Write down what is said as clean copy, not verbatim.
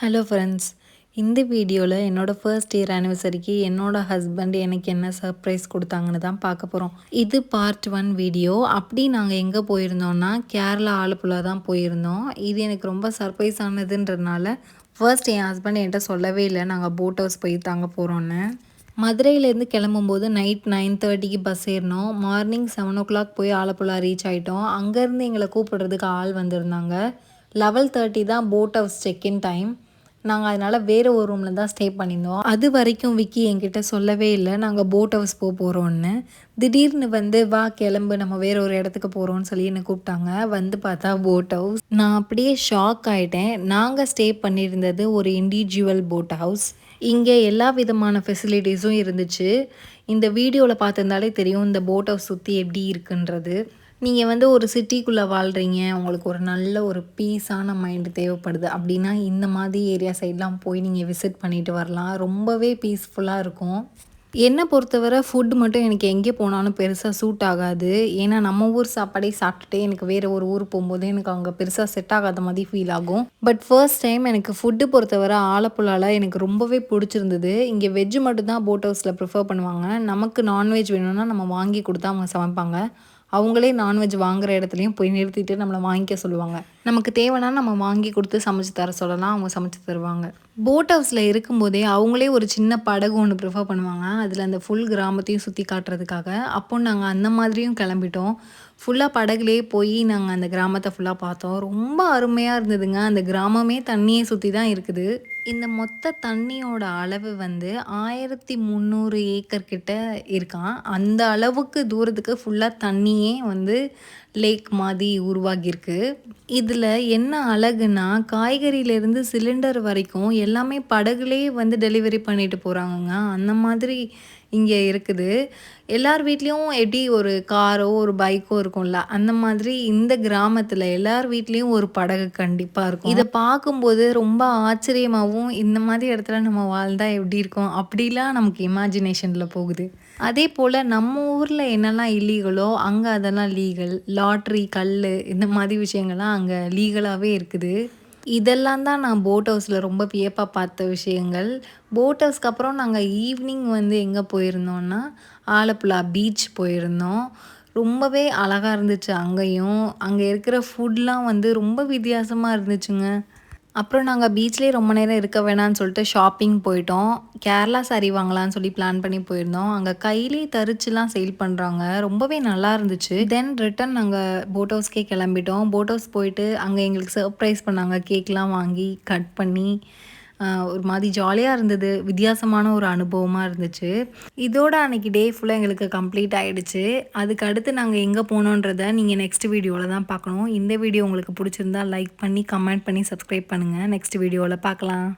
Hello friends, இந்த வீடியோவில் என்னோடய ஃபர்ஸ்ட் இயர் ஆனிவர்சரிக்கு என்னோடய ஹஸ்பண்ட் எனக்கு என்ன சர்ப்ரைஸ் கொடுத்தாங்கன்னு தான் பார்க்க போகிறோம். இது பார்ட் 1 வீடியோ. அப்படி நாங்கள் எங்கே போயிருந்தோம்னா கேரளா ஆலப்புழா தான் போயிருந்தோம். இது எனக்கு ரொம்ப சர்ப்ரைஸ் ஆனதுன்றதுனால ஃபர்ஸ்ட் என் ஹஸ்பண்ட் என்கிட்ட சொல்லவே இல்லை நாங்கள் போட் ஹவுஸ் போய் தாங்க போகிறோன்னு. மதுரையிலேருந்து கிளம்பும்போது நைட் 9:30க்கு பஸ் ஏறினோம். மார்னிங் 7 போய் ஆலப்புழா ரீச் ஆகிட்டோம். அங்கேருந்து எங்களை கூப்பிடுறதுக்கு ஆள் வந்திருந்தாங்க. 11:30 தான் போட் ஹவுஸ் செக்இன் டைம். நாங்கள் அதனால் வேறு ஒரு ரூமில் தான் ஸ்டே பண்ணியிருந்தோம். அது வரைக்கும் விக்கி என்கிட்ட சொல்லவே இல்லை நாங்கள் போட் ஹவுஸ் போகிறோன்னு. திடீர்னு வா கிளம்பு நம்ம வேறு ஒரு இடத்துக்கு போகிறோன்னு சொல்லி என்னை கூப்பிட்டாங்க. வந்து பார்த்தா போட் ஹவுஸ். நான் அப்படியே ஷாக் ஆகிட்டேன். நாங்கள் ஸ்டே பண்ணியிருந்தது ஒரு இண்டிவிஜுவல் போட் ஹவுஸ். இங்கே எல்லா விதமான ஃபெசிலிட்டிஸும் இருந்துச்சு. இந்த வீடியோவில் பார்த்துருந்தாலே தெரியும் இந்த போட் ஹவுஸ் சுற்றி எப்படி இருக்குன்றது. நீங்கள் ஒரு சிட்டிக்குள்ளே வாழ்கிறீங்க, உங்களுக்கு ஒரு நல்ல ஒரு பீஸான மைண்டு தேவைப்படுது அப்படின்னா இந்த மாதிரி ஏரியா சைட்லாம் போய் நீங்கள் விசிட் பண்ணிவிட்டு வரலாம். ரொம்பவே பீஸ்ஃபுல்லாக இருக்கும். என்னை பொறுத்தவரை ஃபுட் மட்டும் எனக்கு எங்கே போனாலும் பெருசாக சூட் ஆகாது. ஏன்னா நம்ம ஊர் சாப்பாடே சாப்பிட்டுட்டு எனக்கு வேறு ஒரு ஊர் போகும்போது எனக்கு அங்கே பெருசாக செட் ஆகாத மாதிரி ஃபீல் ஆகும். பட் ஃபர்ஸ்ட் டைம் எனக்கு ஃபுட்டு பொறுத்தவரை ஆலப்புழாவில் எனக்கு ரொம்பவே பிடிச்சிருந்தது. இங்கே வெஜ்ஜு மட்டும்தான் போட் ஹவுஸில் ப்ரிஃபர் பண்ணுவாங்க. நமக்கு நான்வெஜ் வேணும்னா நம்ம வாங்கி கொடுத்தா அவங்க சமைப்பாங்க. அவங்களே நான்வெஜ் வாங்குகிற இடத்துலையும் போய் நிறுத்திட்டு நம்மளை வாங்கிக்க சொல்லுவாங்க. நமக்கு தேவைன்னா நம்ம வாங்கி கொடுத்து சமைச்சு தர சொல்லலாம், அவங்க சமைச்சு தருவாங்க. போட் ஹவுஸில் இருக்கும்போதே அவங்களே ஒரு சின்ன படகு ஒன்று ப்ரிஃபர் பண்ணுவாங்க. அதில் அந்த ஃபுல் கிராமத்தையும் சுற்றி காட்டுறதுக்காக. அப்போ நாங்கள் அந்த மாதிரியும் கிளம்பிட்டோம். ஃபுல்லாக படகுலேயே போய் நாங்கள் அந்த கிராமத்தை ஃபுல்லாக பார்த்தோம். ரொம்ப அருமையாக இருந்ததுங்க. அந்த கிராமமே தண்ணியை சுற்றி தான் இருக்குது. இந்த மொத்த தண்ணியோட அளவு 1300 ஏக்கர் கிட்ட இருக்கான். அந்த அளவுக்கு தூரத்துக்கு ஃபுல்லாக தண்ணியே லேக் மாதிரி உருவாகியிருக்கு. இதில் என்ன அழகுனா காய்கறியிலேருந்து சிலிண்டர் வரைக்கும் எல்லாமே படகுலேயே டெலிவரி பண்ணிட்டு போகிறாங்கங்க. அந்த மாதிரி இங்கே இருக்குது. எல்லார் வீட்லேயும் எப்படி ஒரு காரோ ஒரு பைக்கோ இருக்கும்ல, அந்த மாதிரி இந்த கிராமத்தில் எல்லார் வீட்லேயும் ஒரு படகு கண்டிப்பாக இருக்கும். இதை பார்க்கும்போது ரொம்ப ஆச்சரியமாகவும் இந்த மாதிரி இடத்துல நம்ம வாழ்ந்தால் எப்படி இருக்கும் அப்படிலாம் நமக்கு இமேஜினேஷனில் போகுது. அதே போல் நம்ம ஊரில் என்னெல்லாம் இல்லீகலோ அங்கே அதெல்லாம் லீகல். லாட்ரி, கல், இந்த மாதிரி விஷயங்கள்லாம் அங்கே லீகலாகவே இருக்குது. இதெல்லாம் தான் நான் போட் ஹவுஸில் ரொம்ப வியப்பாக பார்த்த விஷயங்கள். போட் ஹவுஸ்க்கு அப்புறம் நாங்கள் ஈவினிங் எங்கே போயிருந்தோம்னா ஆலப்புழா பீச் போயிருந்தோம். ரொம்பவே அழகாக இருந்துச்சு அங்கேயும். அங்கே இருக்கிற ஃபுட்லாம் ரொம்ப வித்தியாசமாக இருந்துச்சுங்க. அப்புறம் நாங்கள் பீச்லேயே ரொம்ப நேரம் இருக்க வேணான்னு சொல்லிட்டு ஷாப்பிங் போயிட்டோம். கேரளா சாரீ வாங்கலான்னு சொல்லி பிளான் பண்ணி போயிருந்தோம். அங்கே கையிலே தரிச்சுலாம் சேல் பண்ணுறாங்க. ரொம்பவே நல்லா இருந்துச்சு. தென் ரிட்டன் நாங்கள் போட் ஹவுஸ்க்கே கிளம்பிட்டோம். போட் ஹவுஸ் போயிட்டு அங்கே எங்களுக்கு சர்ப்ரைஸ் பண்ணாங்க. கேக்லாம் வாங்கி கட் பண்ணி ஒரு மாதிரி ஜாலியாக இருந்தது. வித்தியாசமான ஒரு அனுபவமாக இருந்துச்சு. இதோட அன்றைக்கி டே ஃபுல்லாக எங்களுக்கு கம்ப்ளீட் ஆகிடுச்சு. அதுக்கு அடுத்து நாங்கள் எங்கே போனோன்றதை நீங்கள் நெக்ஸ்ட் வீடியோவில் தான் பார்க்கணும். இந்த வீடியோ உங்களுக்கு பிடிச்சிருந்தா லைக் பண்ணி கமெண்ட் பண்ணி சப்ஸ்கிரைப் பண்ணுங்கள். நெக்ஸ்ட் வீடியோவில் பார்க்கலாம்.